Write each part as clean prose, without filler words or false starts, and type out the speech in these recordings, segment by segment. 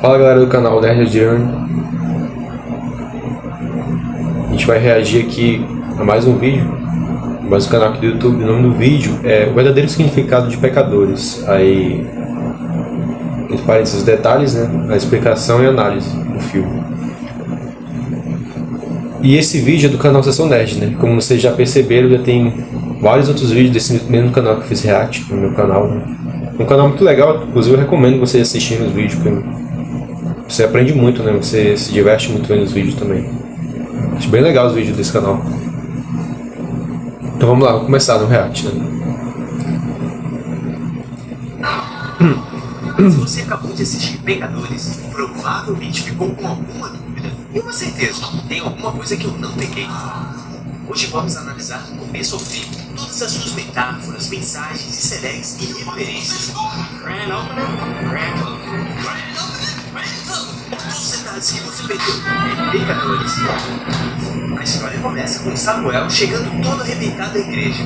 Fala galera do canal Nerd Adriano. A gente vai reagir aqui a mais um vídeo, mais um canal aqui do YouTube. O nome do vídeo é O Verdadeiro Significado de Pecadores. Aí, entre parênteses, os detalhes, né? A explicação e a análise do filme. E esse vídeo é do canal Sessão Nerd, né? Como vocês já perceberam, já tem vários outros vídeos desse mesmo canal que eu fiz react no meu canal, né? É um canal muito legal, inclusive eu recomendo vocês assistirem os vídeos, porque você aprende muito, né? Você se diverte muito vendo os vídeos também. Acho bem legal os vídeos desse canal. Então vamos lá, vamos começar no react, né? Se você acabou de assistir Pecadores, provavelmente ficou com alguma dúvida. E uma certeza, tem alguma coisa que eu não peguei. Hoje vamos analisar do começo ao fim todas as suas metáforas, mensagens, easter eggs e referências. Grand opener, grand opener, grand opener, grand opener. Todos os detalhes que você perdeu em Pecadores. A história começa com Samuel chegando todo arrebentado à igreja.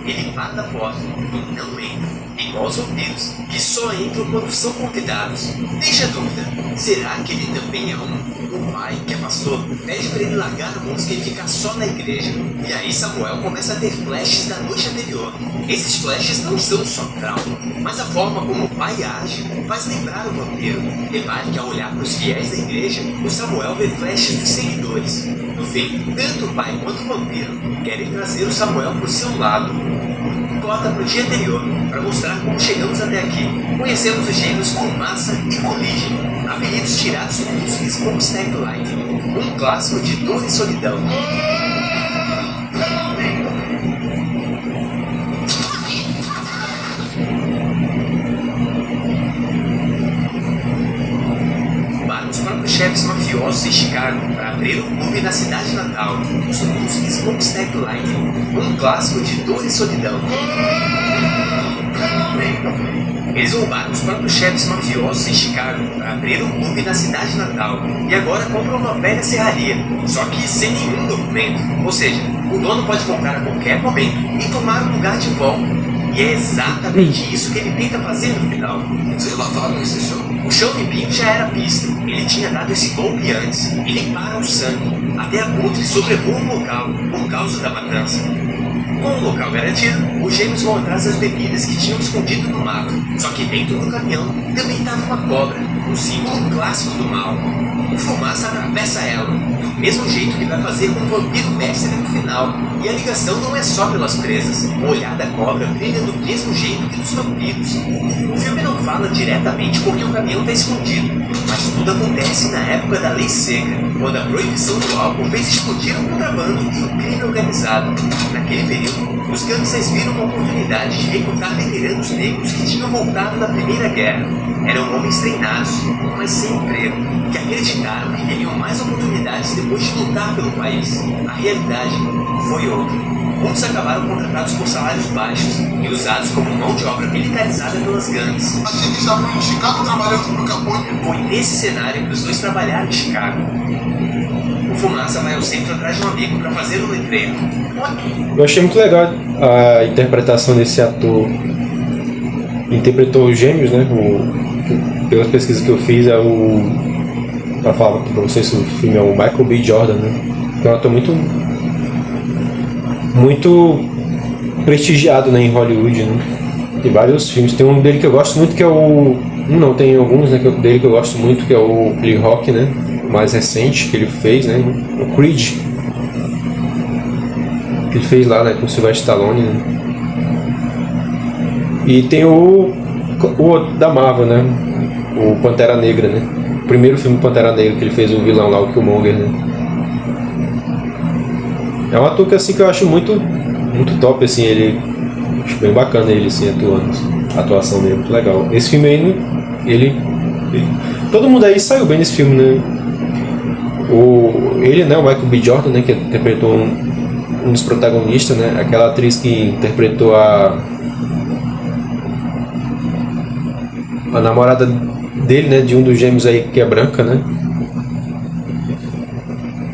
Ele para da porta e não entra. Igual os vampiros, que só entram quando são convidados. Deixa a dúvida, será que ele também é um? O pai, que é pastor, pede para ele largar a música e ficar só na igreja. E aí Samuel começa a ter flashes da noite anterior. Esses flashes não são só trauma, mas a forma como o pai age faz lembrar o vampiro. Repare que ao olhar para os fiéis da igreja, o Samuel vê flashes dos seguidores. No fim, tanto o pai quanto o vampiro querem trazer o Samuel para o seu lado. Corta para o dia anterior, para mostrar como chegamos até aqui. Conhecemos os gêmeos Fumaça e Collision, apelidos tirados do músicos como Stack Light, um clássico de dor e solidão. Para os próprios chefes mafiosos em Chicago, para abrir um clube na cidade natal, os músicos como Stack Light, um clássico de dor e solidão. Eles roubaram os próprios chefes mafiosos em Chicago para abrir um clube na cidade natal e agora compram uma velha serraria, só que sem nenhum documento. Ou seja, o dono pode comprar a qualquer momento e tomar o lugar de volta. E é exatamente isso que ele tenta fazer no final. Vocês relataram esse show? O show de Bingo já era pista. Ele tinha dado esse golpe antes e limparam o sangue. Até a Abutre sobrevoou o local por causa da matança. Com o local garantido, os gêmeos vão atrás das bebidas que tinham escondido no mato. Só que dentro do caminhão também estava uma cobra, um símbolo clássico do mal. O Fumaça atravessa ela, do mesmo jeito que vai fazer com o vampiro mestre no final. E a ligação não é só pelas presas. O olhar da cobra brilha do mesmo jeito que dos vampiros. O filme não fala diretamente porque o caminhão está escondido, mas tudo acontece na época da Lei Seca, quando a proibição do álcool fez explodir o contrabando e o crime organizado. Naquele período, os gangsters viram uma oportunidade de recrutar veteranos negros que tinham voltado da Primeira Guerra. Eram homens treinados, mas sem emprego, que acreditaram que teriam mais oportunidades depois de lutar pelo país. A realidade foi outra. Muitos acabaram contratados por salários baixos e usados como mão de obra militarizada pelas gangues. A gente estava em Chicago trabalhando pro Capone. Foi nesse cenário que os dois trabalharam em Chicago. O Fumaça vai ao centro atrás de um amigo para fazer um letreiro. Eu achei muito legal a interpretação desse ator. Interpretou os gêmeos, né? Pelas pesquisas que eu fiz, para falar aqui pra vocês, o filme é o Michael B. Jordan, né? Que é um ator muito prestigiado, né, em Hollywood, né? Tem vários filmes. Tem um dele que eu gosto muito, que é o... Não, tem alguns, né, dele que eu gosto muito, que é o Lee Rock, né? O mais recente que ele fez, né? O Creed. Que ele fez lá, né, com o Sylvester Stallone, né? E tem o da Marvel, né? O Pantera Negra, né? O primeiro filme Pantera Negra que ele fez, o vilão lá, o Killmonger, né? É um ator que, assim, que eu acho muito top, assim, ele... Acho bem bacana ele, assim, atuando. A atuação dele é muito legal. Esse filme aí, todo mundo aí saiu bem nesse filme, né? Ele, né, o Michael B. Jordan, né, que interpretou um dos protagonistas, né? Aquela atriz que interpretou a namorada dele, né, de um dos gêmeos aí, que é branca, né?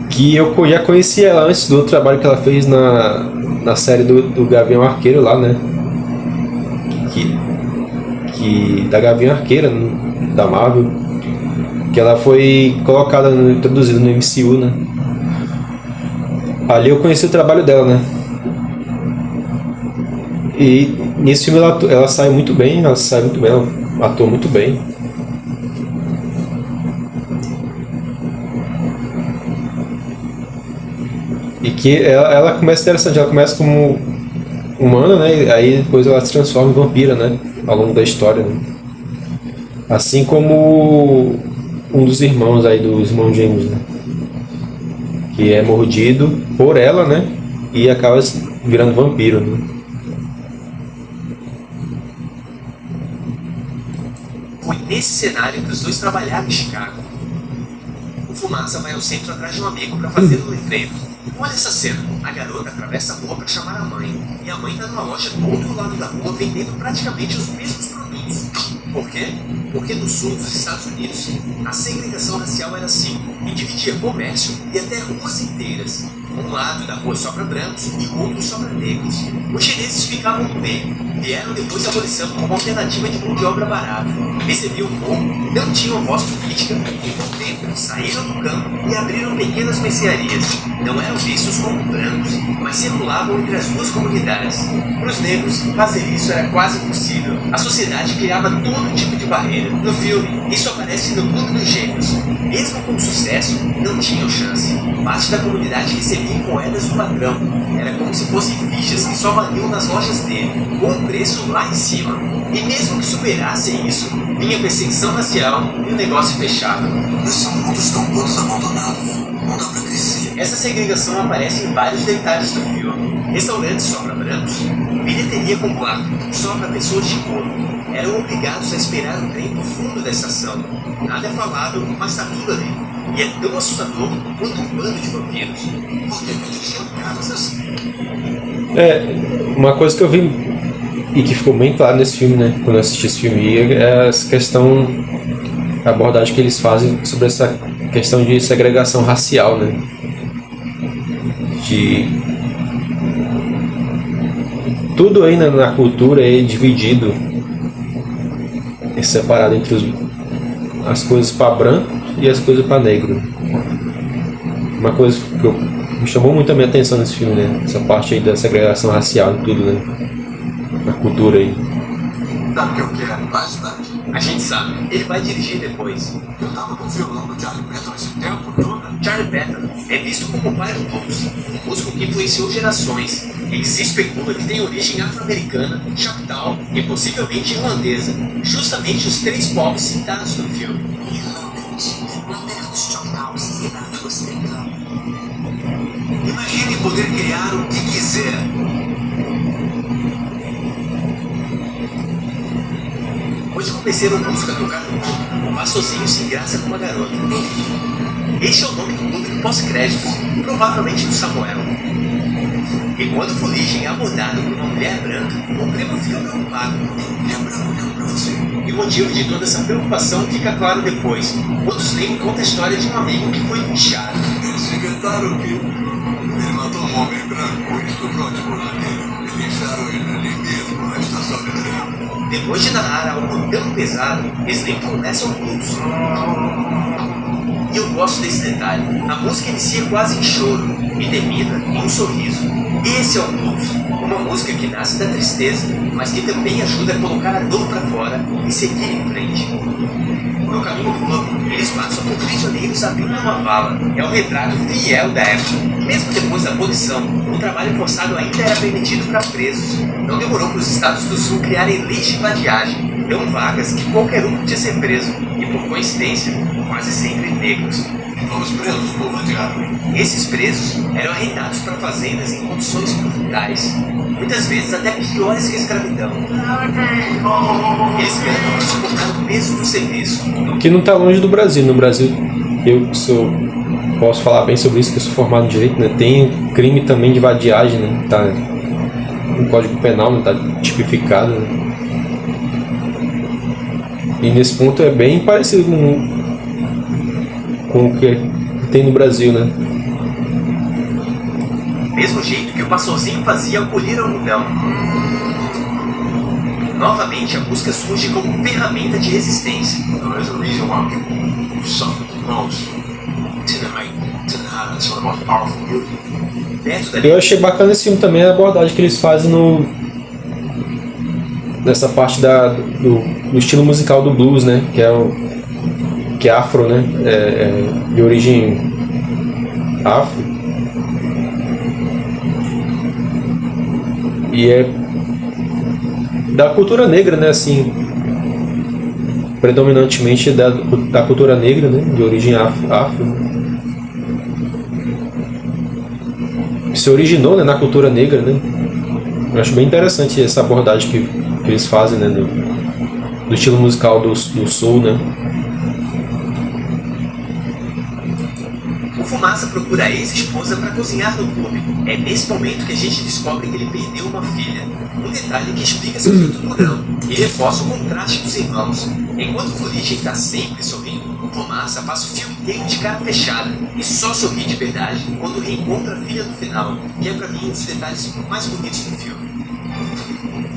Que eu já conheci ela antes do outro trabalho que ela fez na série do Gavião Arqueiro lá, né? Da Gavião Arqueira, da Marvel. Que ela foi colocada, introduzida no MCU, né? Ali eu conheci o trabalho dela, né? E nesse filme ela sai muito bem, ela atua muito bem. E que ela começa interessante, ela começa como humana, né? Aí depois ela se transforma em vampira, né? Ao longo da história, né? Assim como um dos irmãos aí, dos irmãos gêmeos, né? Que é mordido por ela, né? E acaba virando vampiro, né? Foi nesse cenário que os dois trabalharam em Chicago. O Fumaça vai ao centro atrás de um amigo para fazer o livreiro. Olha essa cena. A garota atravessa a rua para chamar a mãe. E a mãe está numa loja do outro lado da rua vendendo praticamente os mesmos produtos. Por quê? Porque no sul dos Estados Unidos, a segregação racial era assim, e dividia comércio e até ruas inteiras. Um lado da rua só para brancos e o outro só para negros. Os chineses ficavam no meio. Vieram depois da abolição como alternativa de mão de obra barata. Recebiam pouco, não tinham voz política e por tempo saíram do campo e abriram pequenas mercearias. Não eram vistos como brancos, mas circulavam entre as duas comunidades. Para os negros, fazer isso era quase impossível. A sociedade criava todo tipo de barreira. No filme, isso aparece no Clube dos Gêmeos. Mesmo com sucesso, não tinham chance. Parte da comunidade recebia em moedas do patrão. Era como se fossem fichas que só valiam nas lojas dele, com o preço lá em cima. E mesmo que superassem isso, vinha perseguição racial e o negócio fechado. Esses mundos estão todos abandonados. Não dá pra crescer. Essa segregação aparece em vários detalhes do filme. Restaurantes só para brancos, bilheteria com placa só para pessoas de cor. Eram obrigados a esperar o trem do fundo da estação. Nada é falado, mas tá tudo ali. E é tão assustador quanto um bando de vampiros. Por que eles tinham caras assim? Uma coisa que eu vi e que ficou bem claro nesse filme, né? Quando eu assisti esse filme, é essa questão, a abordagem que eles fazem sobre essa questão de segregação racial, né? De tudo aí na cultura é dividido, é separado entre as coisas para branco e as coisas para negro. Uma coisa que me chamou muito a minha atenção nesse filme, né? Essa parte aí da segregação racial e tudo, né? Na cultura aí. Sabe o que eu quero? Bastante. A gente sabe, ele vai dirigir depois. Eu tava com o violão do Charlie Patton esse tempo todo. Charlie Patton é visto como o pai do blues, um músico que influenciou gerações e que se especula que tem origem afro-americana, choctaw e possivelmente irlandesa, justamente os três povos citados no filme. Irlandês. Na terra dos choctaws e afro-americanos. Imagine poder criar o que quiser. Depois de convencer o músico a tocar no clube, o Pastorzinho se engraça com uma garota. Este é o nome do clube pós-créditos, provavelmente do Samuel. E quando Fuligem é abordado por uma mulher branca, o primo fica preocupado. Lembrando pra você. E o motivo de toda essa preocupação fica claro depois, quando Slim conta a história de um amigo que foi linchado. Eles inventaram que ele matou um homem branco e estuprou a esposa dele. Eles deixaram ele ali mesmo na estação de trem. Depois de narrar algo tão pesado, Slim começa o blues. E eu gosto desse detalhe. A música inicia quase em choro e termina em um sorriso. Esse é o blues. Uma música que nasce da tristeza, mas que também ajuda a colocar a dor pra fora e seguir em frente. No caminho do clube, eles passam por prisioneiros abrindo uma vala. É um retrato fiel da época. Mesmo depois da abolição, o trabalho forçado ainda era permitido para presos. Não demorou para os estados do sul criarem leis de vadiagem, tão vagas que qualquer um podia ser preso. E por coincidência, quase sempre negros. Os presos por vadiagem. Esses presos eram arrendados para fazendas em condições brutais, muitas vezes até piores que a escravidão. Eles ganham para suportar o peso do serviço. Que não está longe do Brasil. No Brasil, posso falar bem sobre isso, que eu sou formado em Direito, né? Tem crime também de vadiagem, né? Tá no Código Penal, não está tipificado, né? E nesse ponto é bem parecido com o que tem no Brasil, né? Mesmo jeito que o pastorzinho fazia ao colher algodão. Novamente, a busca surge como ferramenta de resistência. There's a reason why people suffer the most. Tonight, it's one of the most powerful beauty. Perto Eu dali, achei bacana esse filme também a abordagem que eles fazem nessa parte do estilo musical do blues, né? Que é afro, né? De origem afro. E é da cultura negra, né? Assim, predominantemente da cultura negra, né? De origem afro. Se originou, né, na cultura negra, né? Eu acho bem interessante essa abordagem que eles fazem, né, do estilo musical do soul, né? o Fumaça procura a ex-esposa para cozinhar no clube. É nesse momento que a gente descobre que ele perdeu uma filha. Um detalhe que explica seu jeito durão e reforça o contraste dos irmãos. Enquanto Fuligem está sempre sorrindo, o Fumaça passa o filme inteiro de cara fechada e só sorri de verdade quando reencontra a filha no final, que é pra mim um dos detalhes mais bonitos do filme.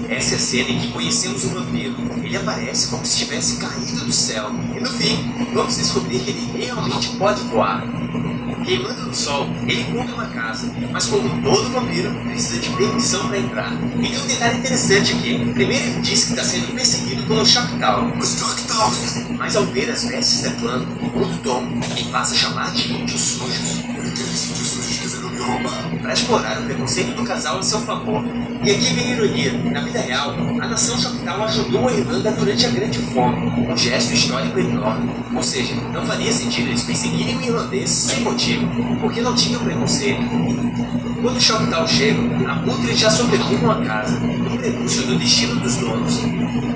Essa é a cena em que conhecemos o vampiro. Ele aparece como se tivesse caído do céu. E no fim, vamos descobrir que ele realmente pode voar. Queimando no sol, ele encontra uma casa, mas como todo vampiro, precisa de permissão para entrar. E tem um detalhe interessante aqui. Primeiro ele diz que está sendo perseguido pelo Choctaw. Mas ao ver as vestes da clã, muda o tom e passa a chamar de índios sujos. Para explorar o preconceito do casal a seu favor. E aqui vem a ironia. Na vida real, a nação Choctaw ajudou a Irlanda durante a Grande Fome, um gesto histórico enorme. Ou seja, não faria sentido eles perseguirem um irlandês sem motivo, porque não tinham preconceito. Quando os Choctaw chegam, abutres já sobrevoam a casa, um prenúncio do destino dos donos.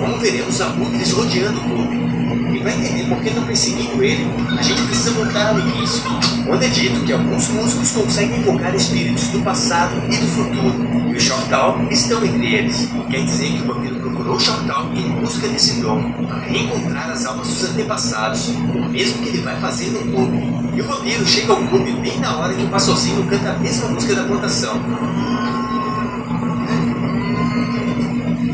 Como veremos abutres rodeando o clube. E para entender por que estão perseguindo ele, a gente precisa voltar ao início, onde é dito que alguns músicos conseguem invocar espíritos do passado e do futuro, e os Choctaw estão entre eles. Quer dizer que o vampiro procurou o Choctaw em busca desse dom, para reencontrar as almas dos antepassados, o mesmo que ele vai fazer no clube. E o vampiro chega ao clube bem na hora que o pastorzinho canta a mesma música da plantação.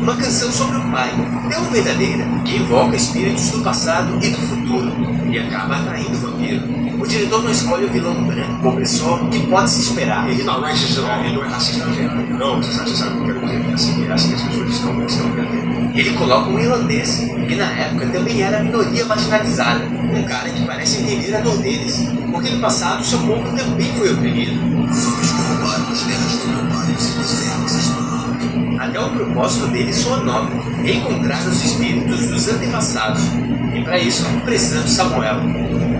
Uma canção sobre o pai, tão verdadeira, que invoca espíritos do passado e do futuro, e acaba atraindo o vampiro. O diretor não escolhe o vilão branco, opressor, que pode se esperar. Ele não é racista, ele não é racista. Não, você sabe o que eu quero dizer. É assim que as pessoas estão vendo. Ele coloca um irlandês, que na época também era a minoria marginalizada, um cara que parece entender a dor deles, porque no passado seu povo também foi oprimido. Os homens que roubaram as terras do meu pai se fizeram essas palavras. Até o propósito dele soa nobre, encontrar os espíritos dos antepassados. E para isso, precisamos de Samuel.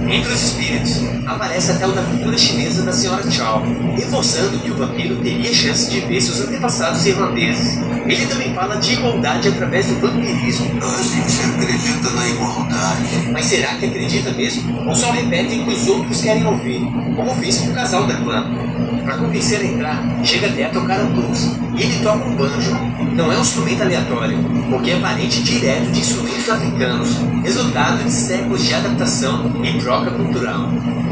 Entre os espíritos, aparece até o da cultura chinesa da Sra. Chow, reforçando que o vampiro teria chance de ver seus antepassados irlandeses. Ele também fala de igualdade através do vampirismo. A gente acredita na igualdade. Mas será que acredita mesmo? Ou só repetem o que os outros querem ouvir, como fez com o casal da clã? Para convencer a entrar, chega até a tocar o blues, e ele toca um banjo. Não é um instrumento aleatório, porque é parente direto de instrumentos africanos, resultado de séculos de adaptação e troca cultural.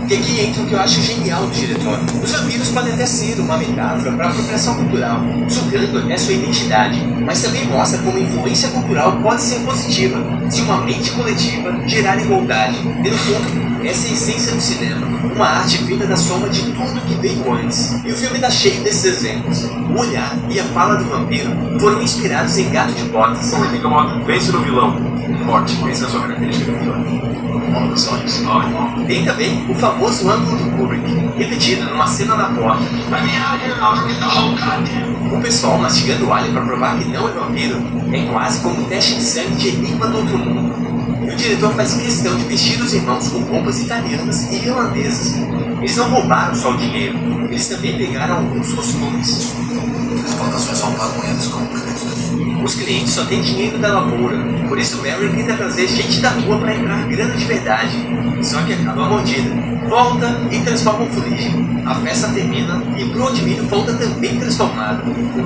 E aqui entra o que eu acho genial do diretor. Os vampiros podem até ser uma metáfora para a apropriação cultural, sugando até sua identidade, mas também mostra como a influência cultural pode ser positiva, se uma mente coletiva gerar igualdade. E no fundo, essa é a essência do cinema, uma arte vinda da soma de tudo que veio antes. E o filme está cheio desses exemplos. O olhar e a fala do vampiro foram inspirados em Gato de Botas. Pense no vilão. Morte, pense na sua característica do vilão. Tem também o famoso ângulo do Kubrick, repetido numa cena na porta. O pessoal mastigando alho para provar que não é vampiro é quase como um teste de sangue de Enigma do Outro Mundo. E o diretor faz questão de vestir os irmãos com roupas italianas e irlandesas. Eles não roubaram só o dinheiro, eles também pegaram alguns costumes. As plantações são pagam eles como créditos. Os clientes só têm dinheiro da lavoura, por isso Mary tenta trazer gente da rua para entrar grana de verdade. Só que acaba mordida. Volta e transforma o Fuligem. A festa termina e pro Admiro volta também transformado.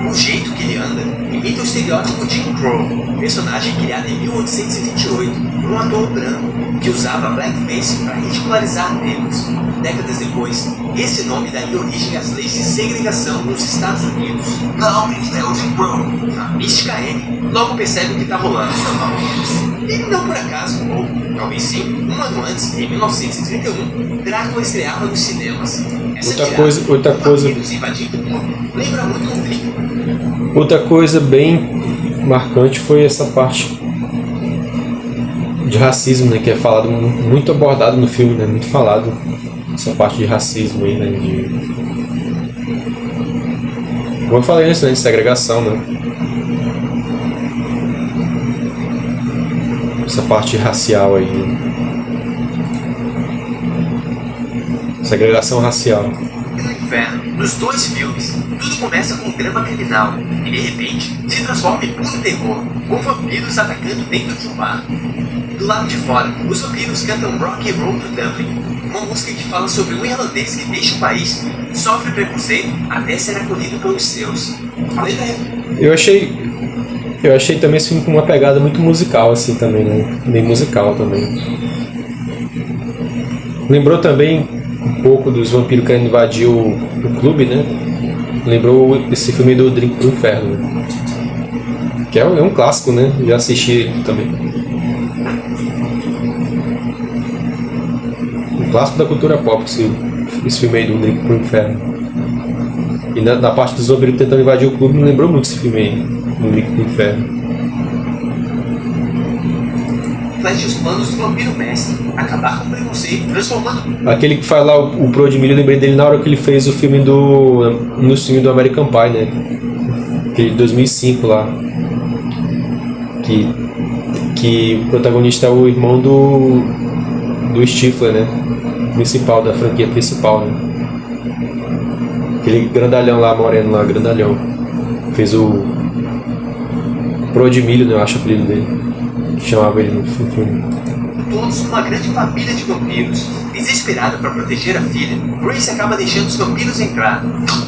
O jeito que ele anda imita o estereótipo Jim Crow, personagem criado em 1828 por um ator branco que usava blackface para ridicularizar negros. Décadas depois, esse nome daria origem às leis de segregação nos Estados Unidos. Não, menina, é o Jim Brown. A mística Anne logo percebe o que está rolando. E não por acaso, ou talvez sim, um ano antes, em 1931, Drácula estreava nos cinemas. Outra coisa invadindo o mundo lembra muito um thriller. Outra coisa bem marcante foi essa parte de racismo, né, que é falado muito abordado no filme, né, muito falado essa parte de racismo aí, né, como eu falei antes, né, de segregação, né, essa parte racial aí, né? Segregação racial. No inferno, nos dois filmes, tudo começa com um drama criminal e de repente se transforma em puro terror, com vampiros atacando dentro de um bar. Do lado de fora, os vampiros cantam Rock and Roll to Dublin, uma música que fala sobre um irlandês que deixa o país, sofre preconceito até ser acolhido pelos seus. Eu achei também esse filme com uma pegada muito musical, assim, também, né? Bem musical também. Lembrou também um pouco dos vampiros querendo invadir o clube, né? Lembrou esse filme do Drink pro Inferno, né? Que é um clássico, né? Já assisti também. Um clássico da cultura pop, esse filme aí do Drink pro Inferno. E na parte dos vampiros tentando invadir o clube, me lembrou muito esse filme aí, do Drink pro Inferno. Flecha os planos do vampiro mestre, acabar com o preconceito, transformando... Aquele que faz lá o Pro de Milho, eu lembrei dele na hora que ele fez o filme no filme do American Pie, né? Aquele de 2005 lá. Que o protagonista é o irmão do Stifler, né? Principal, da franquia principal, né? Aquele grandalhão lá, moreno lá, grandalhão. Fez o Pro de Milho, né? Eu acho o apelido dele. Que chamava ele no filme. Todos uma grande família de vampiros. Desesperada para proteger a filha, Grace acaba deixando os vampiros entrar.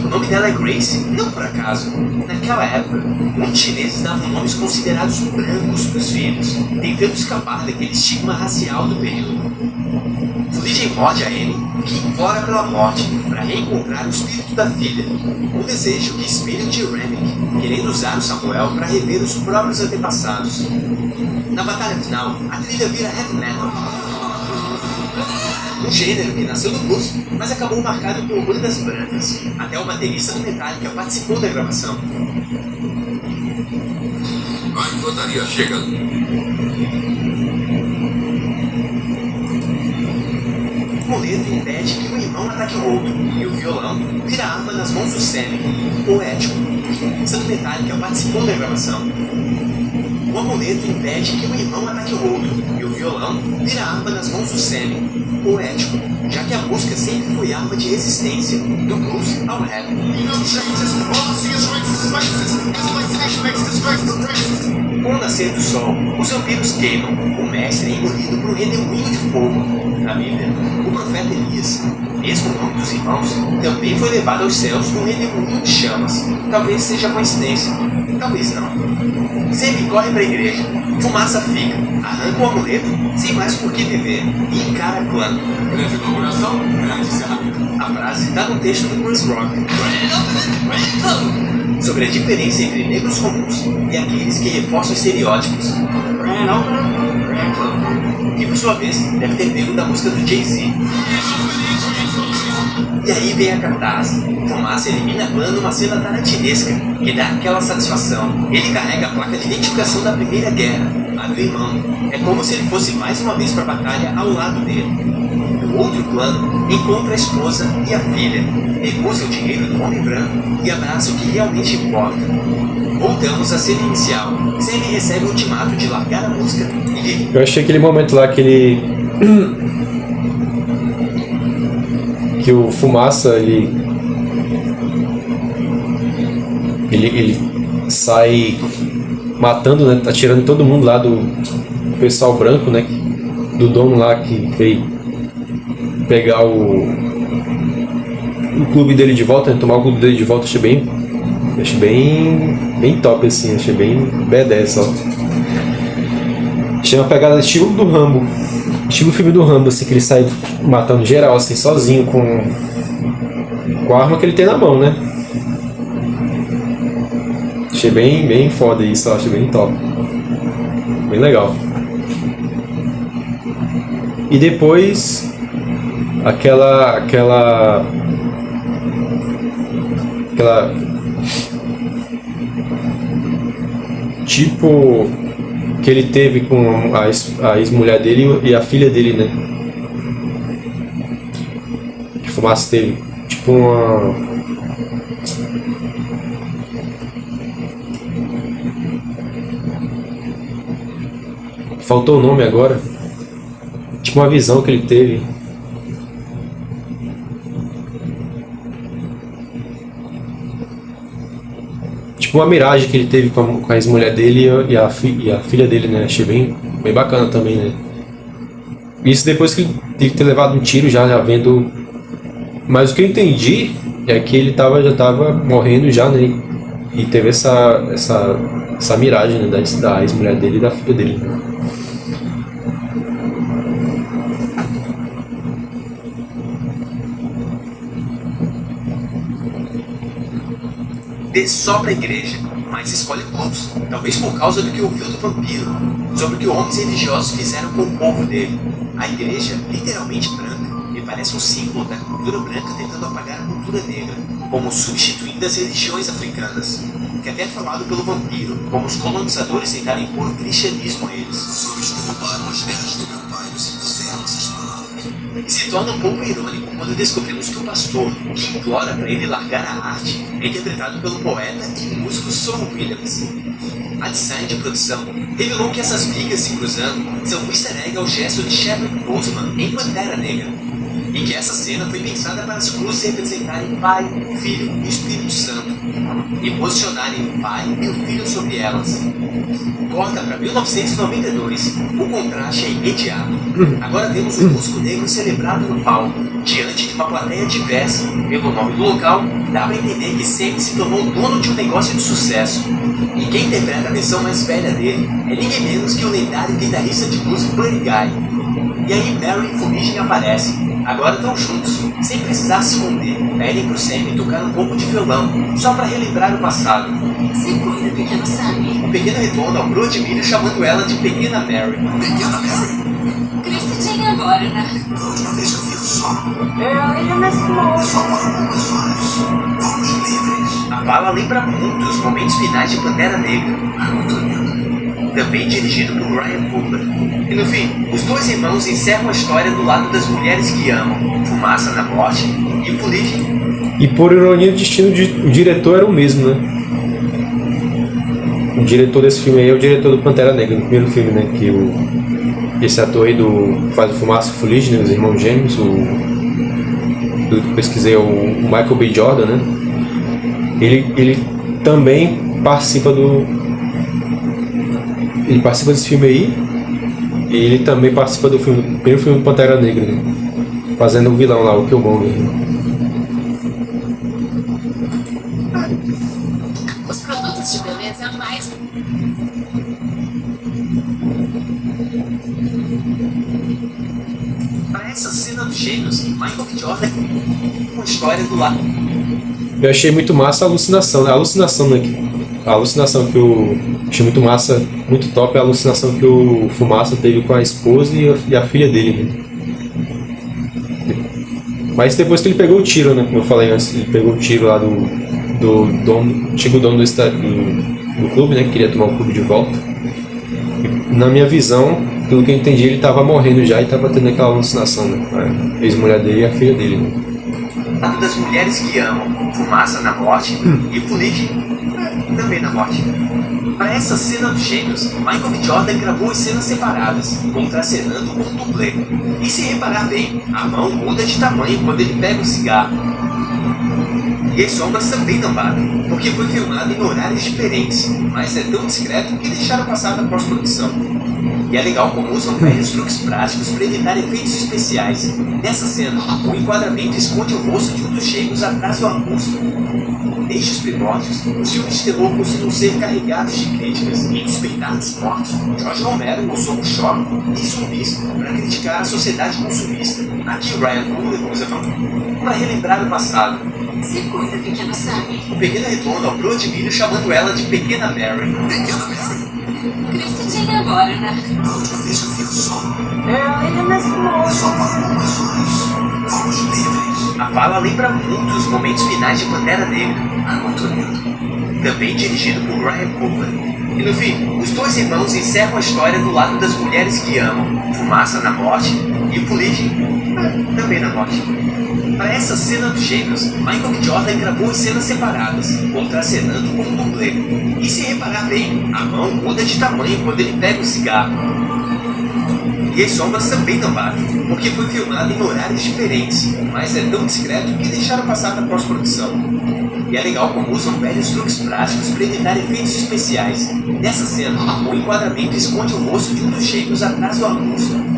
O nome dela é Grace, não por acaso. Naquela época, muitos chineses davam nomes considerados brancos para os filhos, tentando escapar daquele estigma racial do período. Fuligem morde a Anne, que implora pela morte para reencontrar o espírito da filha. Um desejo que espelha o de Remick, querendo usar o Samuel para rever os próprios antepassados. Na batalha final, a trilha vira heavy metal. Um gênero que nasceu do blues, mas acabou marcado por bandas brancas. Até o baterista do Metallica participou da gravação. A infantaria chega. O amuleto impede que um irmão ataque o outro, e o violão vira arma nas mãos do Sammy, poético. Santo Metallica participou da gravação. O amuleto impede que um irmão ataque o outro, e o violão vira arma nas mãos do Sammy, poético, já que a música sempre foi arma de resistência, do blues ao rap. Com o nascer do sol, os vampiros queimam, o mestre é engolido por um redemoinho de fogo. Na Bíblia, o profeta Elias, mesmo o nome dos irmãos, também foi levado aos céus com um redemoinho de chamas. Talvez seja coincidência, talvez não. Sammy corre para a igreja, Fumaça fica, arranca o amuleto, sem mais por que viver, e encara Clan. Grande inauguração, grande encerramento. A frase está no texto do Chris Rock sobre a diferença entre negros comuns e aqueles que reforçam estereótipos. Que por sua vez deve ter pego da música do Jay-Z. E aí vem a catarse. Fumaça elimina a Clan numa cena tarantinesca que dá aquela satisfação. Ele carrega a placa de identificação da Primeira Guerra, a do irmão. É como se ele fosse mais uma vez para a batalha ao lado dele. O outro Clan encontra a esposa e a filha, recusa o dinheiro do homem branco e abraça o que realmente importa. Voltamos à cena inicial. Sammy recebe o ultimato de largar a música e vive. Eu achei aquele momento lá que o Fumaça ele sai matando, né, atirando todo mundo lá do pessoal branco, né, do dono lá que veio pegar o clube dele de volta, né, tomar o clube dele de volta. Achei bem top, assim, achei bem B10, ó. Achei uma pegada estilo do Rambo, estilo filme do Rambo, assim, que ele sai matando geral, assim, sozinho, com a arma que ele tem na mão, né? Achei bem foda isso, eu achei bem top. Bem legal. E depois aquela tipo que ele teve com a ex-mulher dele e a filha dele, né? Que Fumaça teve tipo uma... Faltou o nome agora. Tipo uma visão que ele teve. Tipo uma miragem que ele teve com a ex-mulher dele e a filha dele, né? Achei bem bacana também, né? Isso depois que ele ter levado um tiro já vendo... Mas o que eu entendi é que ele já tava morrendo já, né? E teve essa miragem, né? Da ex-mulher dele e da filha dele, né? Só para a igreja, mas escolhe clubes, talvez por causa do que ouviu do vampiro, sobre o que homens religiosos fizeram com o povo dele. A igreja, literalmente branca, me parece um símbolo da cultura branca tentando apagar a cultura negra, como substituindo as religiões africanas, que até é falado pelo vampiro, como os colonizadores tentaram impor o cristianismo a eles. Roubaram as terras do meu pai, nos impuseram essas palavras. E se torna um pouco irônico quando descobrimos que o pastor, que implora para ele largar a arte, é interpretado pelo poeta e músico Son Williams. A design de produção revelou que essas vigas se cruzando são um easter egg ao gesto de Chadwick Boseman em Pantera Negra, e que essa cena foi pensada para as cruzes representarem Pai, Filho e Espírito Santo, e posicionarem o Pai e o Filho sobre elas. Corta para 1992, o contraste é imediato. Agora temos um músico negro celebrado no palco, diante de uma plateia diversa. Pelo nome do local, dá para entender que Sam se tornou dono de um negócio de sucesso. E quem interpreta a versão mais velha dele é ninguém menos que o lendário guitarrista de blues Buddy Guy. E aí Mary e Fumigem aparecem. Agora estão juntos, sem precisar se esconder. Pedem pro Sam tocar um pouco de violão, só para relembrar o passado. Se cuida, pequeno Sammy. O pequeno retorna ao Bro de milho chamando ela de Pequena Mary. Pequena Mary, Crescidinha agora, né? da última vez que eu vi o sol, Ele nasceu. só por algumas horas. Vamos livres. A fala lembra muito os momentos finais de Pantera Negra, É muito lindo. também dirigido por Ryan Coogler. E no fim, os dois irmãos encerram a história do lado das mulheres que amam, Fumaça na morte e Política. E por ironia do destino, o diretor era o mesmo, né? O diretor desse filme aí é o diretor do Pantera Negra, no primeiro filme, né? Que esse ator aí que faz o Fumaça e Fuligem, né? Os irmãos gêmeos, do que pesquisei, o Michael B. Jordan, né? Ele também participa Ele participa desse filme aí, e ele também participa do primeiro filme do Pantera Negra, né? Fazendo o vilão lá, o Killmonger. Os produtos de beleza mais. Para essa cena dos gêmeos, Michael B. Jordan uma história do lado. Eu achei muito massa a alucinação, né? A alucinação que achei muito massa, muito top a alucinação que o Fumaça teve com a esposa e a filha dele, né? Mas depois que ele pegou o tiro, né? Como eu falei antes, ele pegou o tiro lá do antigo dono do clube, né? Que queria tomar o clube de volta. E, na minha visão, pelo que eu entendi, ele estava morrendo já e estava tendo aquela alucinação, né? A ex-mulher dele e a filha dele, né? Lado das mulheres que amam, Fumaça na morte e Política também na morte. Para essa cena dos gêmeos, Michael B. Jordan gravou as cenas separadas, contracenando com um dublê. E se reparar bem, a mão muda de tamanho quando ele pega o cigarro. E as sombras também não batem, porque foi filmado em horários diferentes, mas é tão discreto que deixaram passar na pós-produção. E é legal como usam velhos truques práticos para evitar efeitos especiais. Nessa cena, o enquadramento esconde o rosto de um dos gêmeos atrás do arbusto. Desde os primórdios, os filmes de terror costumam ser carregados de críticas. Em Despertar dos Mortos, George Romero usou o choque e zumbis para criticar a sociedade consumista. Aqui Ryan Coogler usa para relembrar o passado. Se cuida, pequeno Sammy. O pequeno retorna ao Pro de milho chamando ela de Pequena Mary. Pequena Mary, Crescidinha agora, né? da última vez que eu vi o sol, Early nas flores. só para algumas horas. Fomos livres. A fala lembra muito os momentos finais de Pantera Negra, É muito lindo. também dirigido por Ryan Coogler. E no fim, os dois irmãos encerram a história do lado das mulheres que amam, Fumaça na morte e o Fuligem também na morte. Para essa cena dos gêmeos, Michael B. Jordan gravou as cenas separadas, contracenando com um dublê. E se reparar bem, a mão muda de tamanho quando ele pega o cigarro. E as sombras também não batem, porque foi filmado em horários diferentes, mas é tão discreto que deixaram passar na pós-produção. E é legal como usam velhos truques práticos para evitar efeitos especiais. Nessa cena, o enquadramento esconde o rosto de um dos gêmeos atrás do arbusto.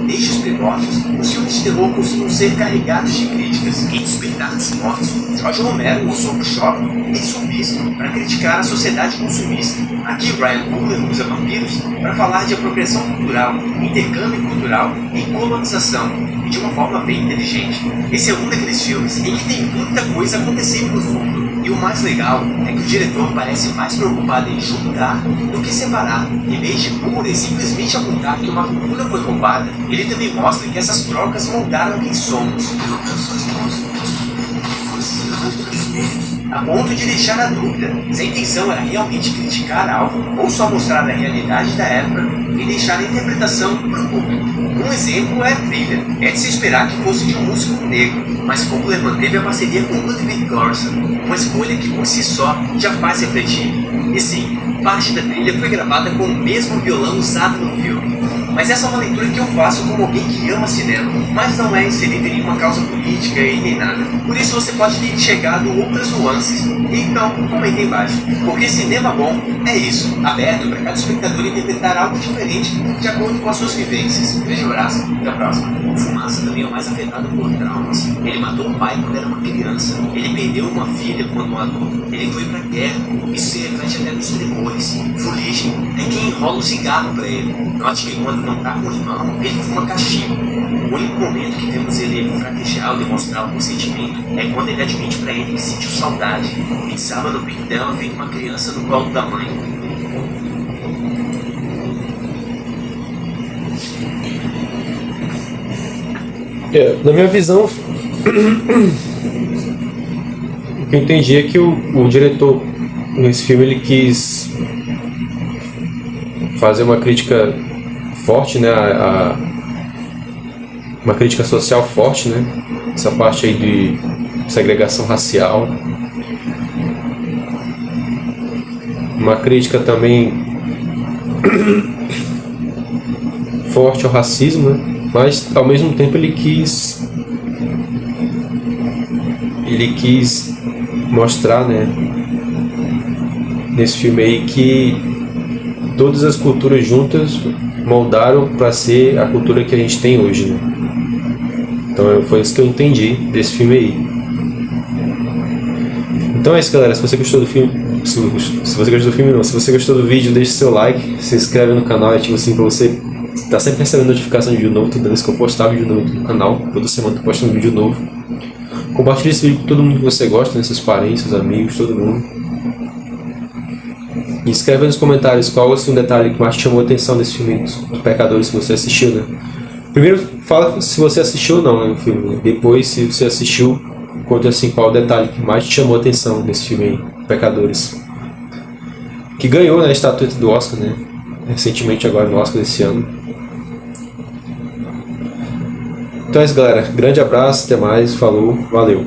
Desde os primórdios, os filmes de terror costumam ser carregados de críticas e despertar dos mortos. George Romero usou o choque e zumbis para criticar a sociedade consumista. Aqui, Ryan Coogler usa vampiros para falar de apropriação cultural, intercâmbio cultural e colonização, e de uma forma bem inteligente. Esse é um daqueles filmes em que tem muita coisa acontecendo no fundo. E o mais legal é que o diretor parece mais preocupado em juntar do que separar. Em vez de pura e simplesmente apontar que uma cultura foi roubada, ele também mostra que essas trocas moldaram quem somos, Eu penso as próximas. Você vai transmitir. a ponto de deixar a dúvida se a intenção era realmente criticar algo ou só mostrar a realidade da época e deixar a interpretação para o público. Um exemplo é a trilha. É de se esperar que fosse de um músico negro, mas Coogler manteve a parceria com Ludwig Göransson, uma escolha que por si só já faz refletir. E sim, parte da trilha foi gravada com o mesmo violão usado no filme. Mas essa é uma leitura que eu faço como alguém que ama cinema, mas não é inserida em nenhuma causa política e nem nada. Por isso você pode ter enxergado outras nuances. Então, comente embaixo. Porque cinema bom é isso, aberto para cada espectador interpretar algo diferente de acordo com as suas vivências. Grande abraço, até a próxima. O Fumaça também é o mais afetado por traumas. Ele matou o pai quando era uma criança. Ele perdeu uma filha quando um adulto. Ele foi pra guerra. Isso se reflete até nos tremores. Fuligem é quem enrola o cigarro pra ele. Note que quando não tá com o irmão, ele fuma cachimbo. O único momento que vemos ele fraquejar ou demonstrar algum sentimento é quando ele admite pra ele que sentiu saudade. E desaba no peito dela feito uma criança no colo da mãe. Na minha visão, o que eu entendi é que o diretor nesse filme ele quis fazer uma crítica forte, né, uma crítica social forte, né, essa parte aí de segregação racial, uma crítica também forte ao racismo, né? Mas ao mesmo tempo ele quis mostrar, né, nesse filme aí que todas as culturas juntas moldaram para ser a cultura que a gente tem hoje, né? Então foi isso que eu entendi desse filme aí. Então é isso, galera. Se você gostou do filme, se você gostou do filme não, se você gostou do vídeo, deixe seu like, se inscreve no canal e ativa o sininho para você tá sempre recebendo notificação de vídeo novo. Toda vez que eu postar vídeo novo no canal, toda semana eu posto um vídeo novo. Compartilhe esse vídeo com todo mundo que você gosta, né? Seus parentes, seus amigos, todo mundo. E escreve nos comentários qual assim, um detalhe que mais te chamou a atenção desse filme dos Pecadores, se você assistiu, né? Primeiro fala se você assistiu ou não, né, no filme, né? Depois, se você assistiu, conta assim qual o detalhe que mais te chamou a atenção nesse filme aí, Pecadores. Que ganhou, né, a estatueta do Oscar, né? Recentemente agora no Oscar desse ano. Então é isso, galera. Grande abraço, até mais, falou, valeu.